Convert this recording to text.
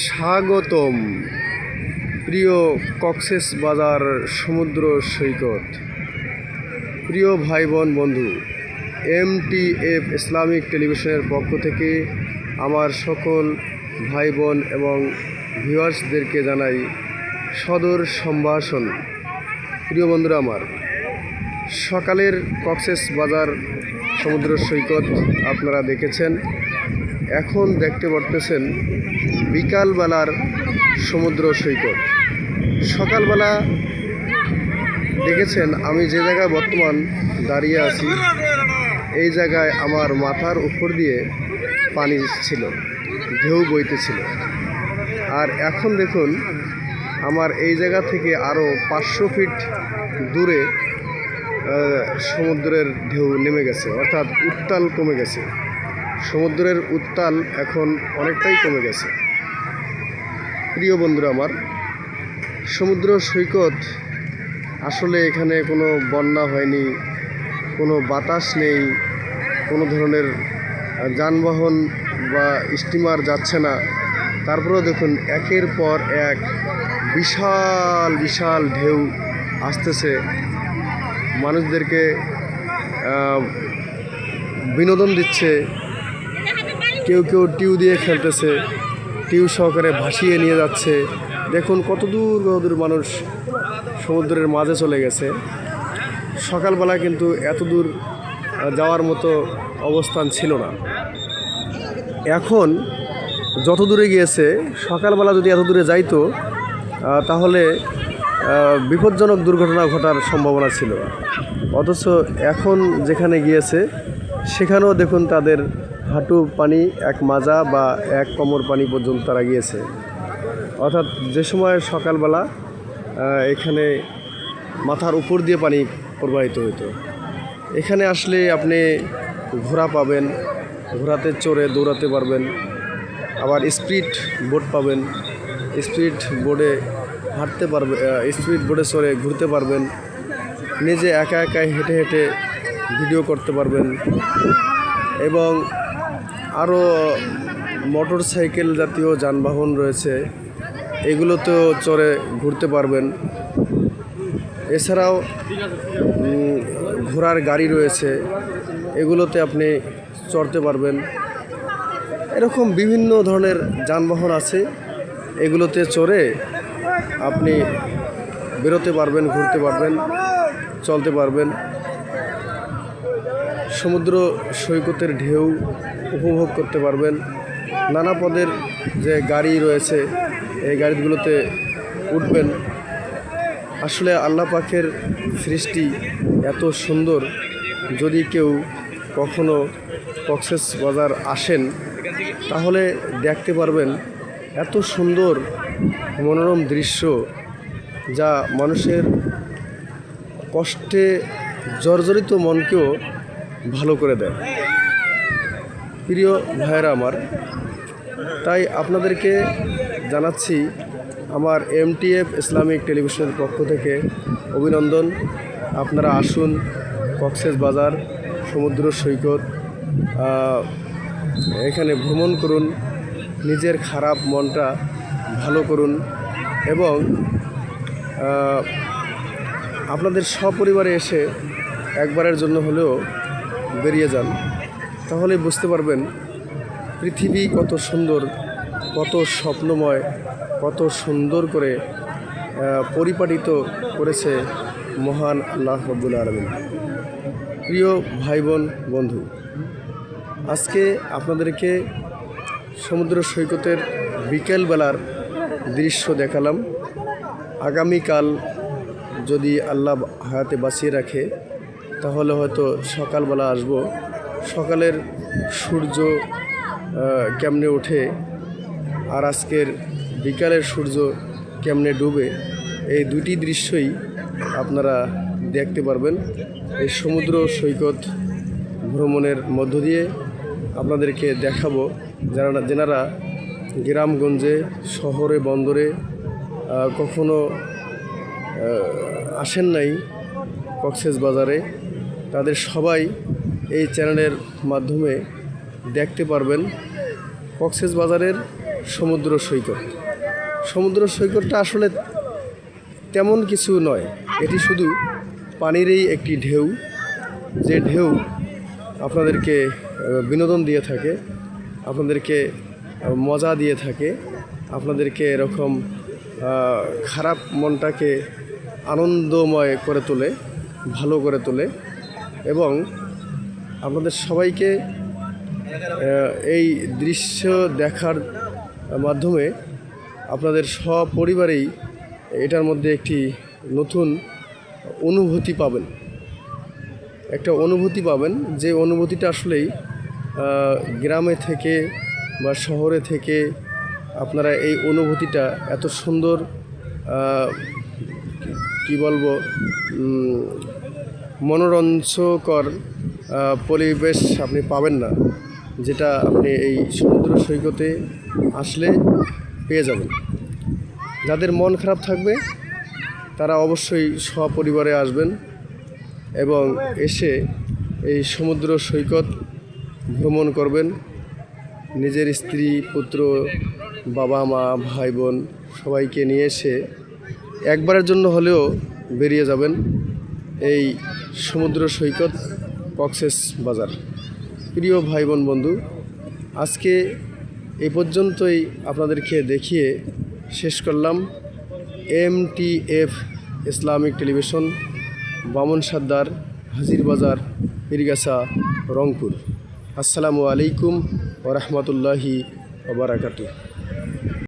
স্বাগতম প্রিয় কক্সেস বাজার সমুদ্র সৈকত। প্রিয় ভাই বোন বন্ধু, MTF ইসলামিক টেলিভিশনের পক্ষ থেকে আমার সকল ভাই বোন এবং ভিউয়ার্সদেরকে জানাই সদর সম্ভাষণ। প্রিয় বন্ধুরা আমার, সকালের কক্সেস বাজার সমুদ্র সৈকত আপনারা দেখেছেন। এখন দেখতে পারতেছেন বিকালবেলার সমুদ্র সৈকত। সকালবেলা দেখেছেন আমি যে জায়গায় বর্তমান দাঁড়িয়ে আছি, এই জায়গায় আমার মাথার উপর দিয়ে পানি ছিল, ঢেউ বইতেছিল। আর এখন দেখুন আমার এই জায়গা থেকে আরও 500 ফিট দূরে সমুদ্রের ঢেউ নেমে গেছে, অর্থাৎ উত্তাল কমে গেছে। সমুদ্রের উত্তাল এখন অনেকটাই কমে গেছে। প্রিয় বন্ধুরা আমার, সমুদ্র সৈকত আসলে এখানে কোনো বন্যা হয়নি, কোনো বাতাস নেই, কোনো ধরনের যানবাহন বা স্টিমার যাচ্ছে না। তারপরেও দেখুন একের পর এক বিশাল বিশাল ঢেউ আসতেছে, মানুষদেরকে বিনোদন দিচ্ছে। কেউ কেউ টিউ দিয়ে খেলতেছে, টিউ সহকারে ভাসিয়ে নিয়ে যাচ্ছে। দেখুন কত দূর মানুষ সমুদ্রের মাঝে চলে গেছে। সকালবেলা কিন্তু এত দূর যাওয়ার মতো অবস্থান ছিল না। এখন যত দূরে গিয়েছে, সকালবেলা যদি এত দূরে যাইতো তাহলে বিপজ্জনক দুর্ঘটনা ঘটার সম্ভাবনা ছিল। অথচ এখন যেখানে গিয়েছে সেখানেও দেখুন তাদের হাঁটু পানি, এক মাজা বা এক কোমর পানি পর্যন্ত তারা গিয়েছে। অর্থাৎ যে সময় সকালবেলা এখানে মাথার উপর দিয়ে পানি প্রবাহিত হতো, এখানে আসলে আপনি ঘোড়া পাবেন, ঘোড়াতে চড়ে দৌড়াতে পারবেন, আবার স্পিড বোট পাবেন, স্পিড বোটে হাঁটতে পারবেন, স্পিড বোটে চড়ে ঘুরতে পারবেন, নিজে একা একাই হেঁটে হেঁটে ভিডিও করতে পারবেন, এবং আরও মোটর সাইকেল জাতীয় যানবাহন রয়েছে, এগুলোতেও চড়ে ঘুরতে পারবেন। এছাড়াও ঘোড়ার গাড়ি রয়েছে, এগুলোতে আপনি চড়তে পারবেন। এরকম বিভিন্ন ধরনের যানবাহন আছে, এগুলোতে চড়ে আপনি বেরোতে পারবেন, ঘুরতে পারবেন, চলতে পারবেন। সমুদ্র সৈকতের ঢেউ উপভোগ করতে পারবেন। নানা পদের যে গাড়ি রয়েছে, এই গাড়িগুলোতে উঠবেন। আসলে আল্লাহ পাকের সৃষ্টি এত সুন্দর। যদি কেউ কখনো কক্সেস বাজার আসেন তাহলে দেখতে পারবেন এত সুন্দর মনোরম দৃশ্য, যা মানুষের কষ্টে জর্জরিত মনকেও ভালো করে দেয়। প্রিয় ভাইয়েরা আমার, তাই আপনাদেরকে জানাচ্ছি আমার MTF ইসলামিক টেলিভিশনের পক্ষ থেকে অভিনন্দন। আপনারা আসুন কক্সেস বাজার সমুদ্র সৈকত, এখানে ভ্রমণ করুন, নিজের খারাপ মনটা ভালো করুন এবং আপনাদের সপরিবারে এসে একবারের জন্য হলেও বেরিয়ে যান। তাহলে বুঝতে পারবেন পৃথিবী কত সুন্দর, কত স্বপ্নময়, কত সুন্দর করে পরিপাটিত করেছে মহান আল্লাহ রাব্বুল আলামিন। প্রিয় ভাই বোন বন্ধু, আজকে আপনাদেরকে সমুদ্র সৈকতের বিকেলবেলার দৃশ্য দেখালাম। আগামীকাল যদি আল্লাহ হায়াতে বাঁচিয়ে রাখে তাহলে হয়তো সকালবেলা আসব। সকালের সূর্য কেমনে ওঠে আর আজকের বিকালের সূর্য কেমনে ডুবে, এই দুটি দৃশ্যই আপনারা দেখতে পারবেন এই সমুদ্র সৈকত ভ্রমণের মধ্য দিয়ে। আপনাদেরকে দেখাবো যেনারা গ্রামগঞ্জে, শহরে, বন্দরে কখনো আসেন নাই কক্সেস বাজারে, তাদের সবাই এই চ্যানেলের মাধ্যমে দেখতে পারবেন কক্সেস বাজারের সমুদ্র সৈকত। সমুদ্র সৈকতটা আসলে তেমন কিছু নয়, এটি শুধু পানিরই একটি ঢেউ, যে ঢেউ আপনাদেরকে বিনোদন দিয়ে থাকে, আপনাদেরকে মজা দিয়ে থাকে, আপনাদেরকে এরকম খারাপ মনটাকে আনন্দময় করে তোলে, ভালো করে তোলে এবং আপনাদের সবাইকে এই দৃশ্য দেখার মাধ্যমে আপনাদের সপরিবারেই এটার মধ্যে একটি নতুন অনুভূতি পাবেন, একটা অনুভূতি পাবেন, যে অনুভূতিটা আসলেই গ্রামে থেকে বা শহরে থেকে আপনারা এই অনুভূতিটা এত সুন্দর কি বলবো মনোরঞ্জকর পরিবেশ আপনি পাবেন না, যেটা আপনি এই সমুদ্র সৈকতে আসলে পেয়ে যাবেন। যাদের মন খারাপ থাকবে তারা অবশ্যই সপরিবারে আসবেন এবং এসে এই সমুদ্র সৈকত ভ্রমণ করবেন। নিজের স্ত্রী, পুত্র, বাবা মা, ভাই বোন সবাইকে নিয়ে এসে একবারের জন্য হলেও বেরিয়ে যাবেন এই সমুদ্র সৈকত কক্সবাজার। প্রিয় ভাই বোন বন্ধু, আজকে এই পর্যন্তই আপনাদেরকে দেখিয়ে শেষ করলাম। MTF ইসলামিক টেলিভিশন, বামন সর্দার, হাজিরবাজার, পীরগাছা, রংপুর। আসসালামু আলাইকুম ওয়া রাহমাতুল্লাহি ওয়া বারাকাতুহু।